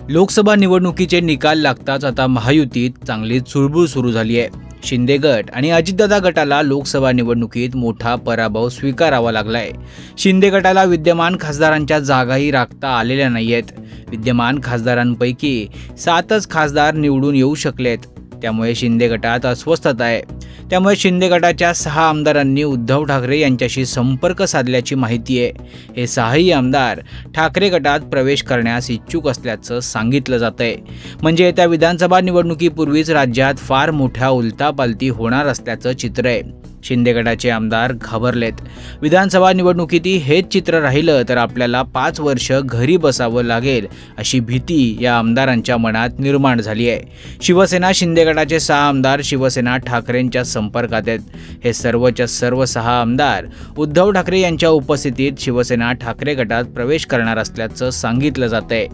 लोकसभा निवडणुकीचे निकाल लागताच आता महायुतीत चांगली चुळबुळ सुरू झाली आहे। शिंदे गट आणि अजितदादा गटाला लोकसभा निवडणुकीत मोठा पराभव स्वीकारावा लागलाय। शिंदे गटाला विद्यमान खासदारांच्या जागाही राखता आलेल्या नाहीयेत। विद्यमान खासदारांपैकी 7च खासदार निवडून येऊ शकलेत। त्यामुळे शिंदे गटात अस्वस्थता आहे। त्यामुळे शिंदे गटाच्या 6 आमदारांनी उद्धव ठाकरे यांच्याशी संपर्क साधल्याची माहिती आहे। हे 6ही आमदार ठाकरे गटात प्रवेश करण्यास इच्छुक असल्याचं सांगितलं जातंय। म्हणजे येत्या विधानसभा निवडणुकीपूर्वीच राज्यात फार मोठ्या उलथापालथी होणार असल्याचं चित्र आहे। शिंदे गटाचे आमदार घाबरलेत। विधानसभा निवडणुकीतही हेच चित्र राहिलं तर आपल्याला 5 वर्ष घरी बसावं लागेल अशी भीती या आमदारांच्या मनात निर्माण झाली आहे। शिवसेना शिंदे गटाचे 6 आमदार शिवसेना ठाकरेंच्या संपर्कात आहेत। हे सर्वच्या सर्व 6 आमदार उद्धव ठाकरे यांच्या उपस्थितीत शिवसेना ठाकरे गटात प्रवेश करणार असल्याचं सांगितलं जातंय।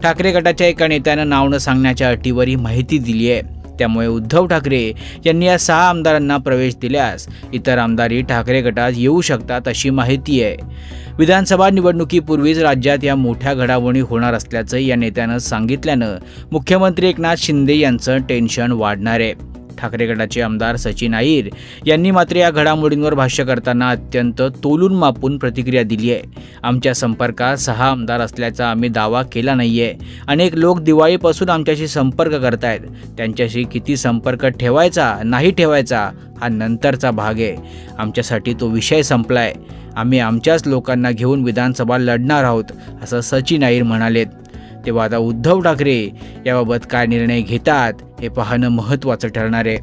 ठाकरे गटाच्या एका नेत्यानं नाव न सांगण्याच्या अटीवर ही माहिती दिली आहे। त्यामुळे उद्धव ठाकरे यांनी या 6 आमदारांना प्रवेश दिल्यास इतर आमदारही ठाकरे गटात येऊ शकतात अशी माहिती आहे। विधानसभा निवडणुकीपूर्वीच राज्यात या मोठ्या घडामोडी होणार असल्याचं या नेत्यानं सांगितल्यानं मुख्यमंत्री एकनाथ शिंदे यांचं टेन्शन वाढणार आहे। ठाकरे गटाचे आमदार सचिन अहिर यांनी मात्र या घडामोडींवर भाष्य करताना अत्यंत तोलून मापून प्रतिक्रिया दिली आहे। आमच्या संपर्कात 6 आमदार असल्याचा आम्ही दावा केला नाहीये। अनेक लोक दिवाळीपासून आमच्याशी संपर्क करतायत। त्यांच्याशी किती संपर्क ठेवायचा नाही ठेवायचा हा नंतरचा भाग आहे। आमच्यासाठी तो विषय संपलाय। आम्ही आमच्याच लोकांना घेऊन विधानसभा लढणार आहोत असं सचिन अहिर म्हणालेत। तेव्हा आता उद्धव ठाकरे याबाबत काय निर्णय घेतात हे पाहणं महत्त्वाचं ठरणार आहे।